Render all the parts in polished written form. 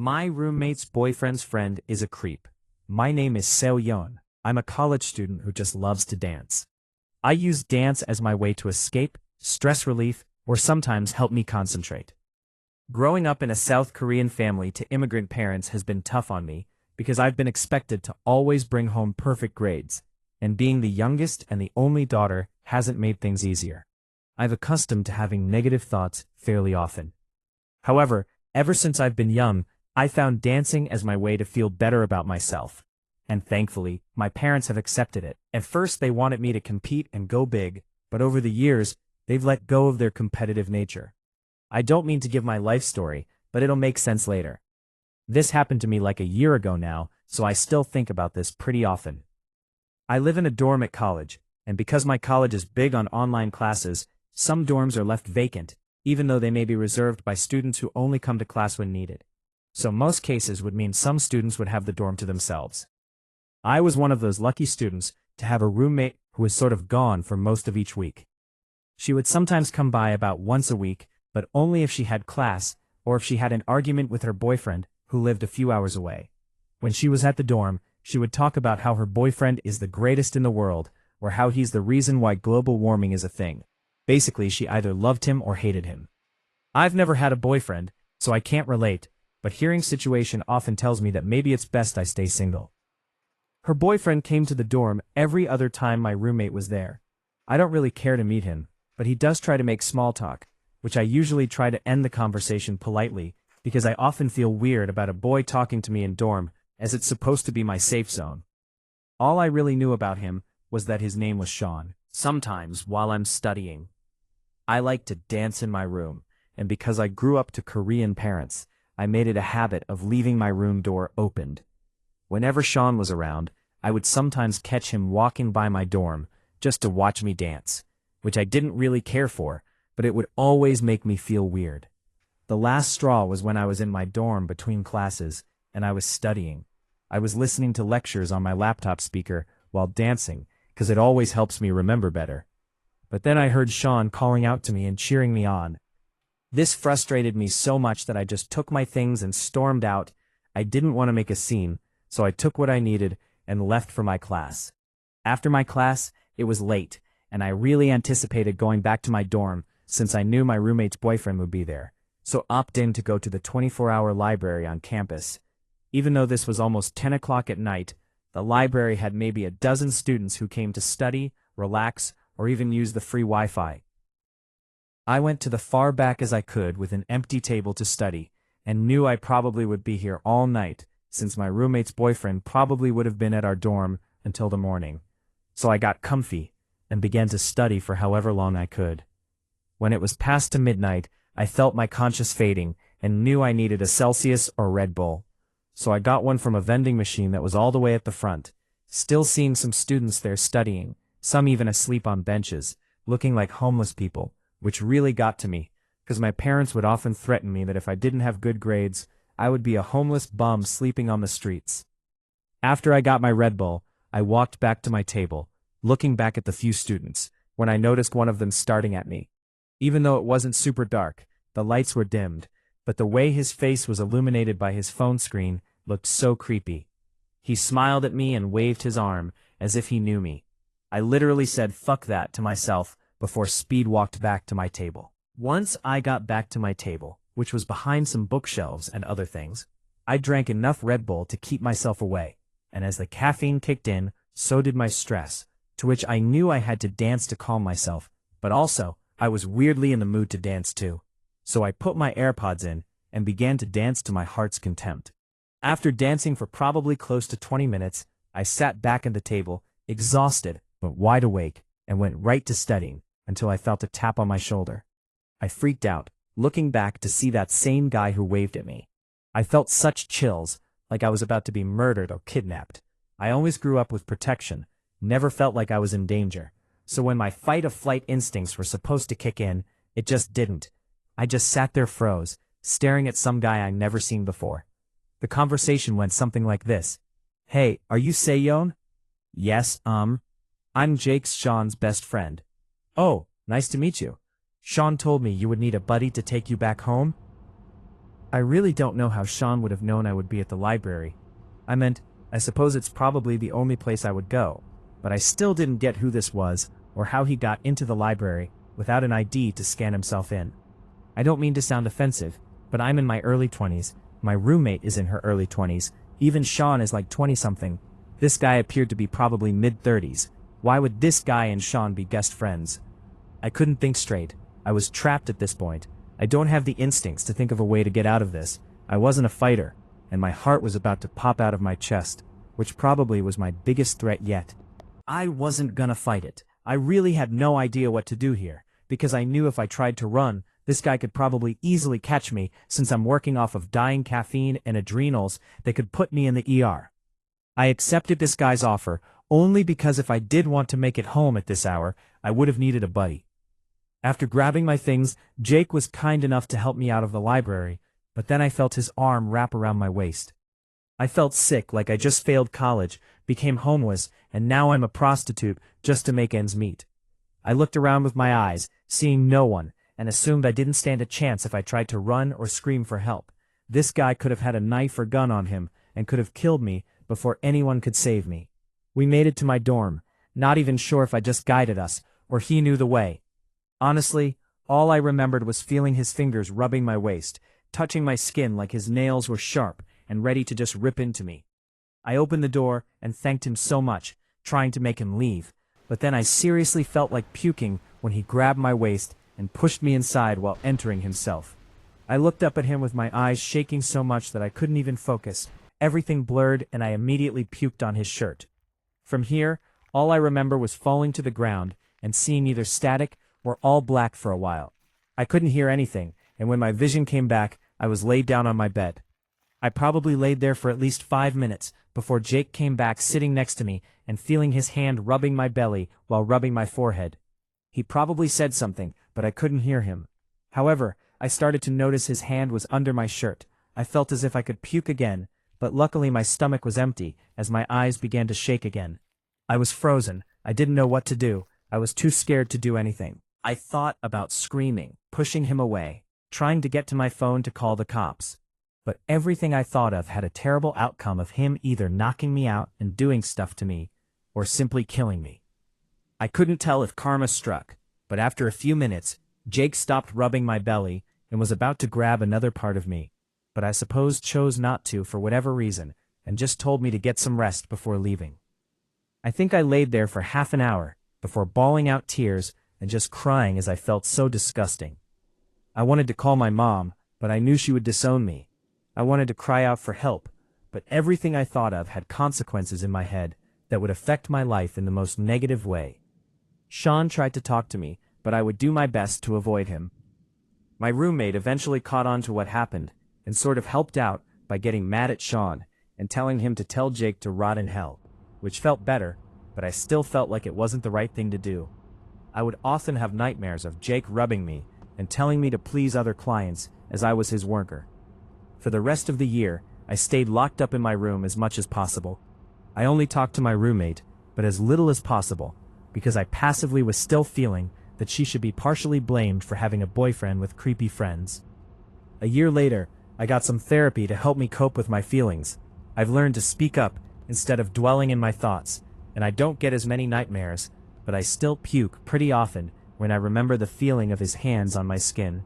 My roommate's boyfriend's friend is a creep. My name is Seo-yeon. I'm a college student who just loves to dance. I use dance as my way to escape, stress relief, or sometimes help me concentrate. Growing up in a South Korean family to immigrant parents has been tough on me because I've been expected to always bring home perfect grades, and being the youngest and the only daughter hasn't made things easier. I've accustomed to having negative thoughts fairly often. However, ever since I've been young, I found dancing as my way to feel better about myself. And thankfully, my parents have accepted it. At first they wanted me to compete and go big, but over the years, they've let go of their competitive nature. I don't mean to give my life story, but it'll make sense later. This happened to me like a year ago now, so I still think about this pretty often. I live in a dorm at college, and because my college is big on online classes, some dorms are left vacant, even though they may be reserved by students who only come to class when needed. So most cases would mean some students would have the dorm to themselves. I was one of those lucky students to have a roommate who was sort of gone for most of each week. She would sometimes come by about once a week, but only if she had class, or if she had an argument with her boyfriend, who lived a few hours away. When she was at the dorm, she would talk about how her boyfriend is the greatest in the world, or how he's the reason why global warming is a thing. Basically, she either loved him or hated him. I've never had a boyfriend, so I can't relate, but hearing situation often tells me that maybe it's best I stay single. Her boyfriend came to the dorm every other time my roommate was there. I don't really care to meet him, but he does try to make small talk, which I usually try to end the conversation politely, because I often feel weird about a boy talking to me in dorm, as it's supposed to be my safe zone. All I really knew about him was that his name was Sean. Sometimes, while I'm studying, I like to dance in my room, and because I grew up to Korean parents, I made it a habit of leaving my room door opened. Whenever Sean was around, I would sometimes catch him walking by my dorm just to watch me dance, which I didn't really care for, but it would always make me feel weird. The last straw was when I was in my dorm between classes, and I was studying. I was listening to lectures on my laptop speaker while dancing, because it always helps me remember better. But then I heard Sean calling out to me and cheering me on. This frustrated me so much that I just took my things and stormed out. I didn't want to make a scene, so I took what I needed and left for my class. After my class, it was late, and I really anticipated going back to my dorm since I knew my roommate's boyfriend would be there, so opted in to go to the 24-hour library on campus. Even though this was almost 10 o'clock at night, the library had maybe a dozen students who came to study, relax, or even use the free Wi-Fi. I went to the far back as I could with an empty table to study, and knew I probably would be here all night, since my roommate's boyfriend probably would have been at our dorm until the morning. So I got comfy, and began to study for however long I could. When it was past to midnight, I felt my conscience fading, and knew I needed a Celsius or Red Bull. So I got one from a vending machine that was all the way at the front, still seeing some students there studying, some even asleep on benches, looking like homeless people, which really got to me, because my parents would often threaten me that if I didn't have good grades, I would be a homeless bum sleeping on the streets. After I got my Red Bull, I walked back to my table, looking back at the few students, when I noticed one of them starting at me. Even though it wasn't super dark, the lights were dimmed, but the way his face was illuminated by his phone screen looked so creepy. He smiled at me and waved his arm, as if he knew me. I literally said "fuck that" to myself before speed walked back to my table. Once I got back to my table, which was behind some bookshelves and other things, I drank enough Red Bull to keep myself away, and as the caffeine kicked in, so did my stress, to which I knew I had to dance to calm myself, but also, I was weirdly in the mood to dance too. So I put my AirPods in, and began to dance to my heart's content. After dancing for probably close to 20 minutes, I sat back at the table, exhausted, but wide awake, and went right to studying, until I felt a tap on my shoulder. I freaked out, looking back to see that same guy who waved at me. I felt such chills, like I was about to be murdered or kidnapped. I always grew up with protection, never felt like I was in danger, so when my fight-or-flight instincts were supposed to kick in, it just didn't. I just sat there froze, staring at some guy I'd never seen before. The conversation went something like this. "Hey, are you Seo-yeon?" "Yes, I'm Jake's Sean's best friend." "Oh, nice to meet you. Sean told me you would need a buddy to take you back home?" I really don't know how Sean would have known I would be at the library. I suppose it's probably the only place I would go, but I still didn't get who this was or how he got into the library without an ID to scan himself in. I don't mean to sound offensive, but I'm in my early 20s, my roommate is in her early 20s, even Sean is like 20-something. This guy appeared to be probably mid-30s. Why would this guy and Sean be best friends? I couldn't think straight. I was trapped at this point. I don't have the instincts to think of a way to get out of this. I wasn't a fighter, and my heart was about to pop out of my chest, which probably was my biggest threat yet. I wasn't gonna fight it. I really had no idea what to do here, because I knew if I tried to run, this guy could probably easily catch me since I'm working off of dying caffeine and adrenals that could put me in the ER. I accepted this guy's offer only because if I did want to make it home at this hour, I would have needed a buddy. After grabbing my things, Jake was kind enough to help me out of the library, but then I felt his arm wrap around my waist. I felt sick, like I just failed college, became homeless, and now I'm a prostitute just to make ends meet. I looked around with my eyes, seeing no one, and assumed I didn't stand a chance if I tried to run or scream for help. This guy could have had a knife or gun on him and could have killed me before anyone could save me. We made it to my dorm, not even sure if I just guided us or he knew the way. Honestly, all I remembered was feeling his fingers rubbing my waist, touching my skin like his nails were sharp and ready to just rip into me. I opened the door and thanked him so much, trying to make him leave, but then I seriously felt like puking when he grabbed my waist and pushed me inside while entering himself. I looked up at him with my eyes shaking so much that I couldn't even focus. Everything blurred and I immediately puked on his shirt. From here, all I remember was falling to the ground and seeing either static or all black for a while. I couldn't hear anything, and when my vision came back, I was laid down on my bed. I probably laid there for at least 5 minutes before Jake came back sitting next to me and feeling his hand rubbing my belly while rubbing my forehead. He probably said something, but I couldn't hear him. However, I started to notice his hand was under my shirt. I felt as if I could puke again, but luckily my stomach was empty as my eyes began to shake again. I was frozen. I didn't know what to do. I was too scared to do anything. I thought about screaming, pushing him away, trying to get to my phone to call the cops. But everything I thought of had a terrible outcome of him either knocking me out and doing stuff to me, or simply killing me. I couldn't tell if karma struck, but after a few minutes, Jake stopped rubbing my belly and was about to grab another part of me, but I suppose chose not to for whatever reason, and just told me to get some rest before leaving. I think I laid there for half an hour, before bawling out tears and just crying as I felt so disgusting. I wanted to call my mom, but I knew she would disown me. I wanted to cry out for help, but everything I thought of had consequences in my head that would affect my life in the most negative way. Sean tried to talk to me, but I would do my best to avoid him. My roommate eventually caught on to what happened and sort of helped out by getting mad at Sean and telling him to tell Jake to rot in hell, which felt better, but I still felt like it wasn't the right thing to do. I would often have nightmares of Jake rubbing me and telling me to please other clients as I was his worker. For the rest of the year, I stayed locked up in my room as much as possible. I only talked to my roommate, but as little as possible, because I passively was still feeling that she should be partially blamed for having a boyfriend with creepy friends. A year later, I got some therapy to help me cope with my feelings. I've learned to speak up instead of dwelling in my thoughts, and I don't get as many nightmares, but I still puke pretty often when I remember the feeling of his hands on my skin.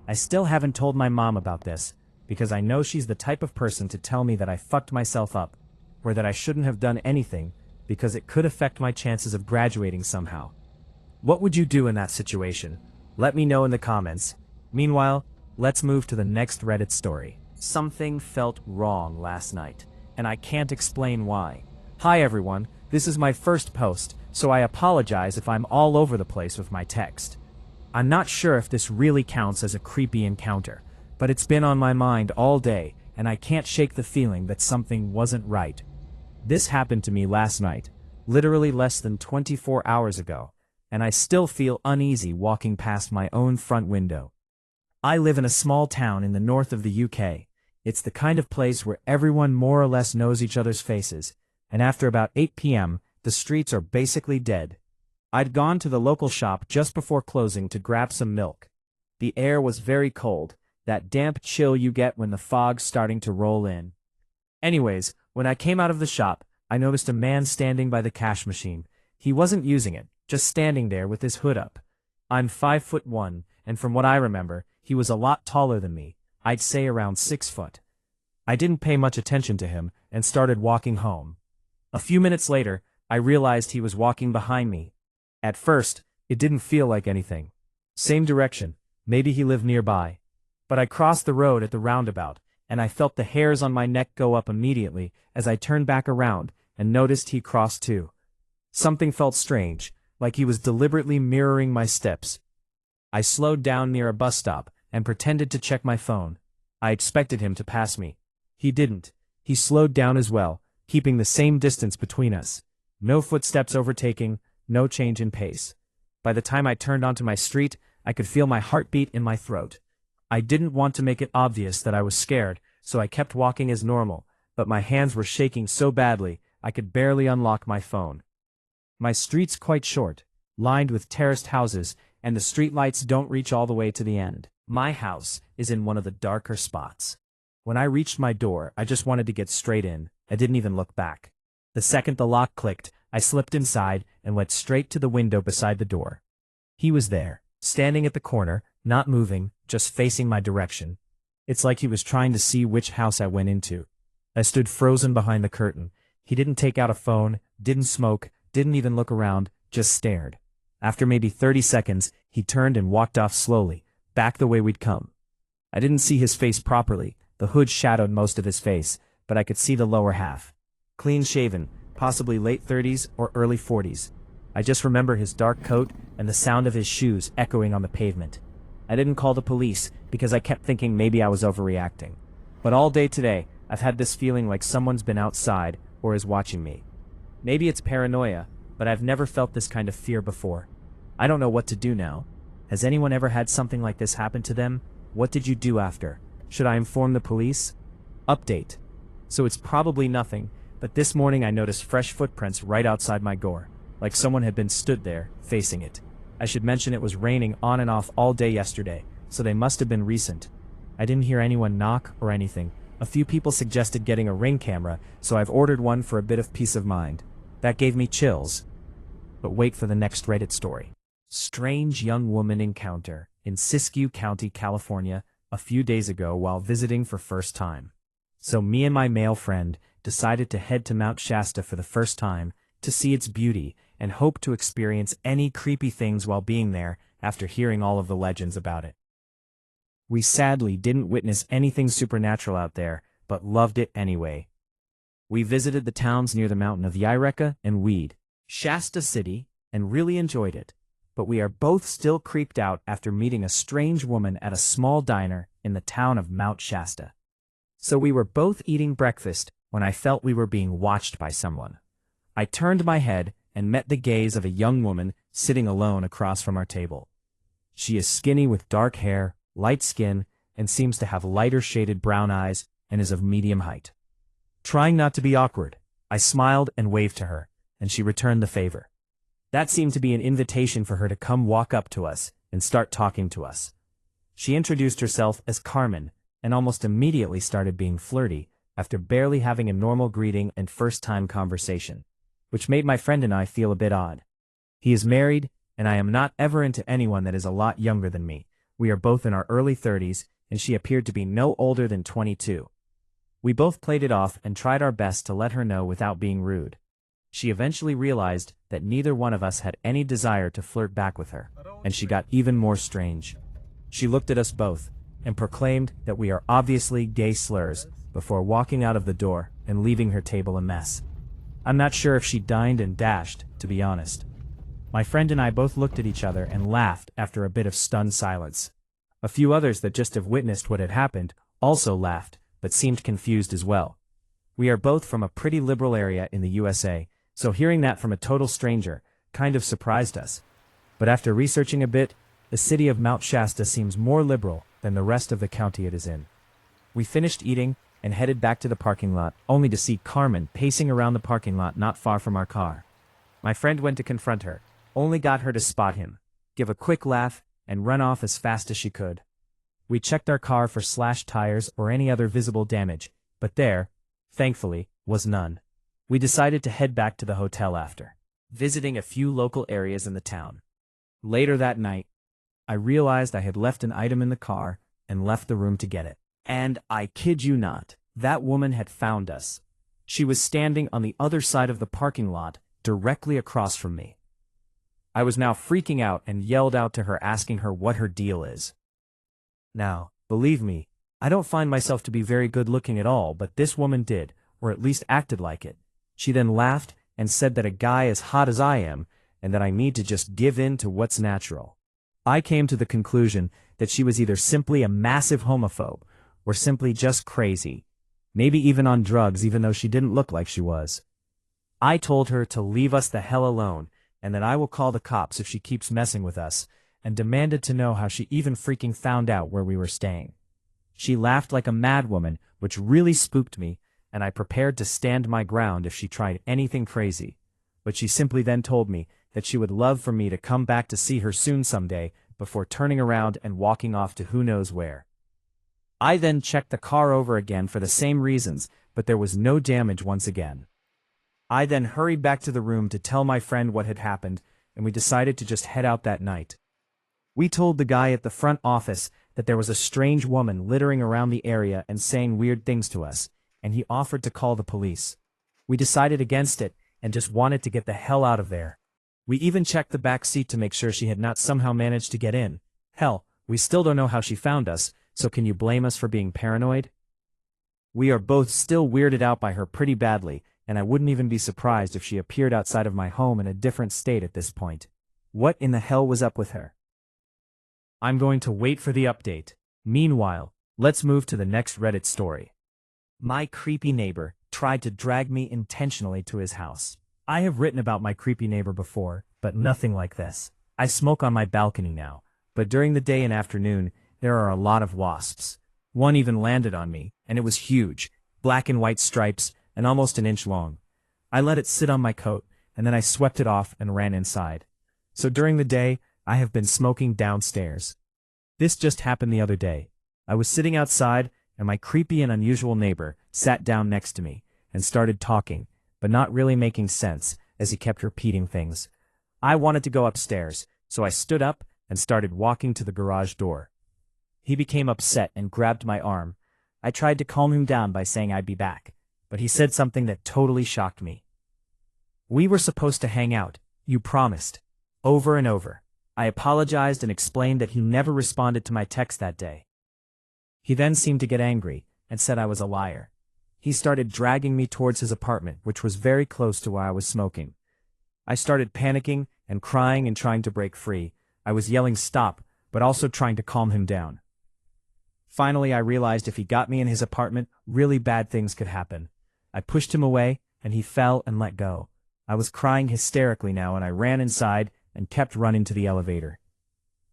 I still haven't told my mom about this, because I know she's the type of person to tell me that I fucked myself up, or that I shouldn't have done anything because it could affect my chances of graduating somehow. What would you do in that situation? Let me know in the comments. Meanwhile, let's move to the next Reddit story. Something felt wrong last night, and I can't explain why. Hi everyone, this is my first post, so I apologize if I'm all over the place with my text. I'm not sure if this really counts as a creepy encounter, but it's been on my mind all day, and I can't shake the feeling that something wasn't right. This happened to me last night, literally less than 24 hours ago, and I still feel uneasy walking past my own front window. I live in a small town in the north of the UK. It's the kind of place where everyone more or less knows each other's faces, and after about 8 p.m., the streets are basically dead. I'd gone to the local shop just before closing to grab some milk. The air was very cold, that damp chill you get when the fog's starting to roll in. Anyways, when I came out of the shop, I noticed a man standing by the cash machine. He wasn't using it, just standing there with his hood up. I'm 5'1", and from what I remember, he was a lot taller than me. I'd say around 6 foot. I didn't pay much attention to him and started walking home. A few minutes later, I realized he was walking behind me. At first, it didn't feel like anything. Same direction, maybe he lived nearby. But I crossed the road at the roundabout, and I felt the hairs on my neck go up immediately as I turned back around and noticed he crossed too. Something felt strange, like he was deliberately mirroring my steps. I slowed down near a bus stop and pretended to check my phone. I expected him to pass me. He didn't. He slowed down as well, keeping the same distance between us. No footsteps overtaking, no change in pace. By the time I turned onto my street, I could feel my heartbeat in my throat. I didn't want to make it obvious that I was scared, so I kept walking as normal, but my hands were shaking so badly I could barely unlock my phone. My street's quite short, lined with terraced houses, and the streetlights don't reach all the way to the end. My house is in one of the darker spots. When I reached my door, I just wanted to get straight in. I didn't even look back. The second the lock clicked, I slipped inside and went straight to the window beside the door. He was there, standing at the corner, not moving, just facing my direction. It's like he was trying to see which house I went into. I stood frozen behind the curtain. He didn't take out a phone, didn't smoke, didn't even look around, just stared. After maybe 30 seconds, he turned and walked off slowly, back the way we'd come. I didn't see his face properly. The hood shadowed most of his face, but I could see the lower half. Clean shaven, possibly late 30s or early 40s. I just remember his dark coat and the sound of his shoes echoing on the pavement. I didn't call the police because I kept thinking maybe I was overreacting. But all day today, I've had this feeling like someone's been outside or is watching me. Maybe it's paranoia, but I've never felt this kind of fear before. I don't know what to do now. Has anyone ever had something like this happen to them? What did you do after? Should I inform the police? Update. So it's probably nothing, but this morning I noticed fresh footprints right outside my door, like someone had been stood there, facing it. I should mention it was raining on and off all day yesterday, so they must have been recent. I didn't hear anyone knock or anything. A few people suggested getting a Ring camera, so I've ordered one for a bit of peace of mind. That gave me chills. But wait for the next Reddit story. Strange young woman encounter in Siskiyou County, California, a few days ago while visiting for first time. So me and my male friend decided to head to Mount Shasta for the first time to see its beauty and hope to experience any creepy things while being there after hearing all of the legends about it. We sadly didn't witness anything supernatural out there, but loved it anyway. We visited the towns near the mountain of Yreka and Weed, Shasta City, and really enjoyed it. But we are both still creeped out after meeting a strange woman at a small diner in the town of Mount Shasta. So we were both eating breakfast when I felt we were being watched by someone. I turned my head and met the gaze of a young woman sitting alone across from our table. She is skinny with dark hair, light skin, and seems to have lighter shaded brown eyes and is of medium height. Trying not to be awkward, I smiled and waved to her, and she returned the favor. That seemed to be an invitation for her to come walk up to us and start talking to us. She introduced herself as Carmen and almost immediately started being flirty after barely having a normal greeting and first-time conversation, which made my friend and I feel a bit odd. He is married, and I am not ever into anyone that is a lot younger than me. We are both in our early 30s, and she appeared to be no older than 22. We both played it off and tried our best to let her know without being rude. She eventually realized that neither one of us had any desire to flirt back with her, and she got even more strange. She looked at us both and proclaimed that we are obviously gay slurs before walking out of the door and leaving her table a mess. I'm not sure if she dined and dashed, to be honest. My friend and I both looked at each other and laughed after a bit of stunned silence. A few others that just have witnessed what had happened also laughed, but seemed confused as well. We are both from a pretty liberal area in the USA, so hearing that from a total stranger kind of surprised us. But after researching a bit, the city of Mount Shasta seems more liberal than the rest of the county it is in. We finished eating and headed back to the parking lot, only to see Carmen pacing around the parking lot not far from our car. My friend went to confront her, only got her to spot him, give a quick laugh, and run off as fast as she could. We checked our car for slashed tires or any other visible damage, but there, thankfully, was none. We decided to head back to the hotel after visiting a few local areas in the town. Later that night, I realized I had left an item in the car and left the room to get it. And I kid you not, that woman had found us. She was standing on the other side of the parking lot, directly across from me. I was now freaking out and yelled out to her asking her what her deal is. Now, believe me, I don't find myself to be very good looking at all, but this woman did, or at least acted like it. She then laughed and said that a guy as hot as I am, and that I need to just give in to what's natural. I came to the conclusion that she was either simply a massive homophobe, or simply just crazy, maybe even on drugs even though she didn't look like she was. I told her to leave us the hell alone, and that I will call the cops if she keeps messing with us, and demanded to know how she even freaking found out where we were staying. She laughed like a madwoman, which really spooked me, and I prepared to stand my ground if she tried anything crazy. But she simply then told me that she would love for me to come back to see her soon someday, before turning around and walking off to who knows where. I then checked the car over again for the same reasons, but there was no damage once again. I then hurried back to the room to tell my friend what had happened, and we decided to just head out that night. We told the guy at the front office that there was a strange woman littering around the area and saying weird things to us, and he offered to call the police. We decided against it and just wanted to get the hell out of there. We even checked the back seat to make sure she had not somehow managed to get in. Hell, we still don't know how she found us, so can you blame us for being paranoid? We are both still weirded out by her pretty badly, and I wouldn't even be surprised if she appeared outside of my home in a different state at this point. What in the hell was up with her? I'm going to wait for the update. Meanwhile, let's move to the next Reddit story. My creepy neighbor tried to drag me intentionally to his house. I have written about my creepy neighbor before, but nothing like this. I smoke on my balcony now, but during the day and afternoon, there are a lot of wasps. One even landed on me, and it was huge, black and white stripes, and almost an inch long. I let it sit on my coat, and then I swept it off and ran inside. So during the day, I have been smoking downstairs. This just happened the other day. I was sitting outside, and my creepy and unusual neighbor sat down next to me and started talking, but not really making sense, as he kept repeating things. I wanted to go upstairs, so I stood up and started walking to the garage door. He became upset and grabbed my arm. I tried to calm him down by saying I'd be back, but he said something that totally shocked me. "We were supposed to hang out, you promised." Over and over. I apologized and explained that he never responded to my text that day. He then seemed to get angry and said I was a liar. He started dragging me towards his apartment, which was very close to where I was smoking. I started panicking and crying and trying to break free. I was yelling stop, but also trying to calm him down. Finally, I realized if he got me in his apartment, really bad things could happen. I pushed him away, and he fell and let go. I was crying hysterically now, and I ran inside and kept running to the elevator.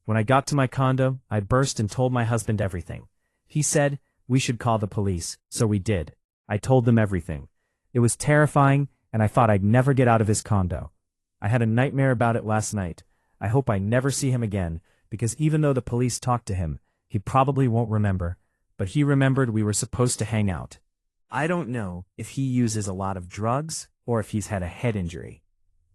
When I got to my condo, I burst and told my husband everything. He said we should call the police, so we did. I told them everything. It was terrifying, and I thought I'd never get out of his condo. I had a nightmare about it last night. I hope I never see him again, because even though the police talked to him, he probably won't remember, but he remembered we were supposed to hang out. I don't know if he uses a lot of drugs or if he's had a head injury.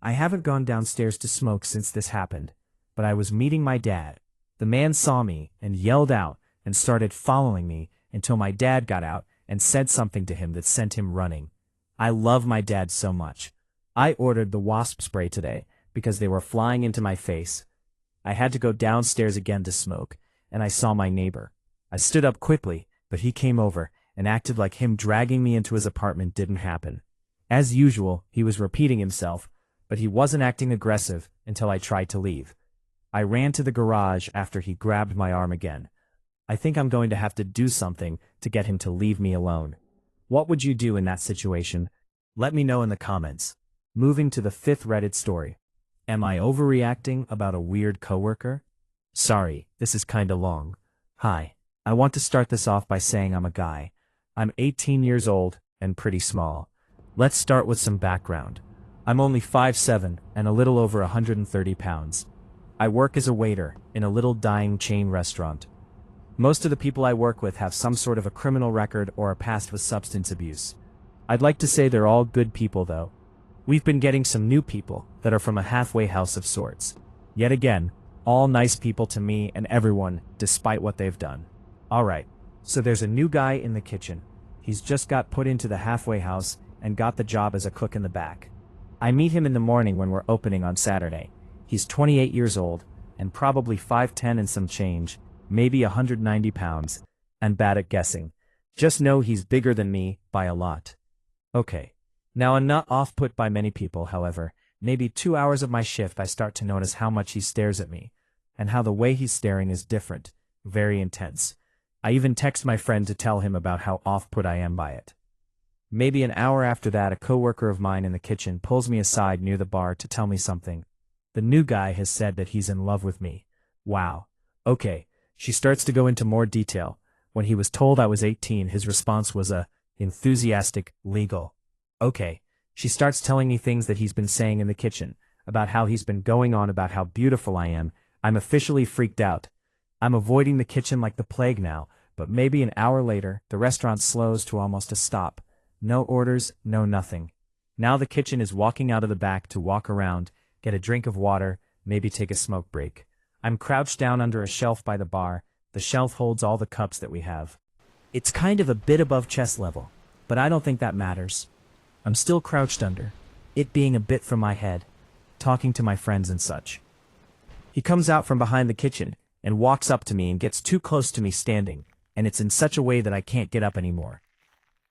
I haven't gone downstairs to smoke since this happened, but I was meeting my dad. The man saw me and yelled out and started following me until my dad got out and said something to him that sent him running. I love my dad so much. I ordered the wasp spray today because they were flying into my face. I had to go downstairs again to smoke, and I saw my neighbor. I stood up quickly, but he came over and acted like him dragging me into his apartment didn't happen. As usual, he was repeating himself, but he wasn't acting aggressive until I tried to leave. I ran to the garage after he grabbed my arm again. I think I'm going to have to do something to get him to leave me alone. What would you do in that situation? Let me know in the comments. Moving to the 5th Reddit story. Am I overreacting about a weird coworker? Sorry, this is kinda long. Hi, I want to start this off by saying I'm a guy. I'm 18 years old and pretty small. Let's start with some background. I'm only 5'7" and a little over 130 pounds. I work as a waiter in a little dying chain restaurant. Most of the people I work with have some sort of a criminal record or a past with substance abuse. I'd like to say they're all good people though. We've been getting some new people that are from a halfway house of sorts. Yet again, all nice people to me and everyone, despite what they've done. Alright, so there's a new guy in the kitchen. He's just got put into the halfway house and got the job as a cook in the back. I meet him in the morning when we're opening on Saturday. He's 28 years old, and probably 5'10" and some change, maybe 190 pounds, and bad at guessing. Just know he's bigger than me by a lot. Okay. Now I'm not off-put by many people, however. Maybe 2 hours of my shift I start to notice how much he stares at me, and how the way he's staring is different, very intense. I even text my friend to tell him about how off-put I am by it. Maybe an hour after that, a coworker of mine in the kitchen pulls me aside near the bar to tell me something. The new guy has said that he's in love with me. Wow. Okay. She starts to go into more detail. When he was told I was 18, his response was enthusiastic, legal. Okay. She starts telling me things that he's been saying in the kitchen, about how he's been going on about how beautiful I am. I'm officially freaked out. I'm avoiding the kitchen like the plague now, but maybe an hour later, the restaurant slows to almost a stop. No orders, no nothing. Now the kitchen is walking out of the back to walk around, get a drink of water, maybe take a smoke break. I'm crouched down under a shelf by the bar. The shelf holds all the cups that we have. It's kind of a bit above chest level, but I don't think that matters. I'm still crouched under, it being a bit from my head, talking to my friends and such. He comes out from behind the kitchen and walks up to me and gets too close to me standing, and it's in such a way that I can't get up anymore.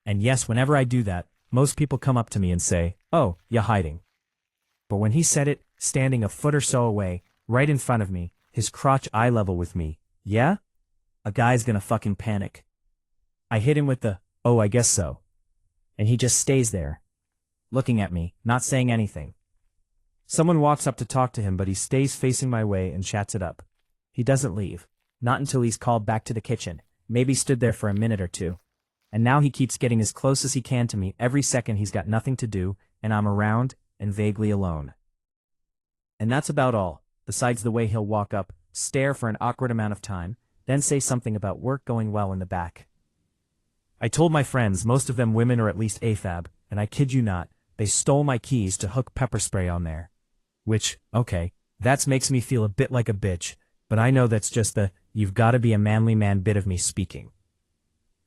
And yes, whenever I do that, most people come up to me and say, "Oh, you're hiding." But when he said it, standing a foot or so away, right in front of me, his crotch eye level with me, yeah? A guy's gonna fucking panic. I hit him with the, "Oh, I guess so." And he just stays there, looking at me, not saying anything. Someone walks up to talk to him, but he stays facing my way and chats it up. He doesn't leave, not until he's called back to the kitchen, maybe stood there for a minute or two. And now he keeps getting as close as he can to me every second he's got nothing to do, and I'm around and vaguely alone. And that's about all, besides the way he'll walk up, stare for an awkward amount of time, then say something about work going well in the back. I told my friends, most of them women or at least AFAB, and I kid you not, they stole my keys to hook pepper spray on there. Which, okay, that makes me feel a bit like a bitch, but I know that's just the, you've gotta be a manly man bit of me speaking.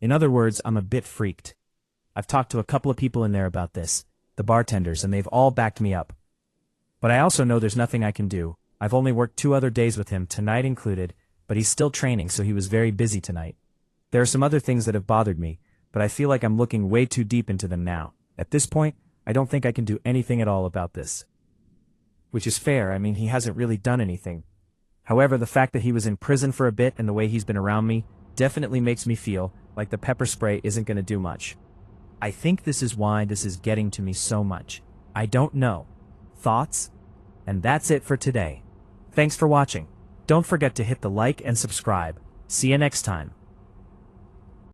In other words, I'm a bit freaked. I've talked to a couple of people in there about this, the bartenders, and they've all backed me up. But I also know there's nothing I can do. I've only worked 2 other days with him, tonight included, but he's still training, so he was very busy tonight. There are some other things that have bothered me, but I feel like I'm looking way too deep into them now. At this point, I don't think I can do anything at all about this. Which is fair, I mean, he hasn't really done anything. However, the fact that he was in prison for a bit and the way he's been around me definitely makes me feel like the pepper spray isn't going to do much. I think this is why this is getting to me so much. I don't know. Thoughts? And that's it for today. Thanks for watching. Don't forget to hit the like and subscribe. See you next time.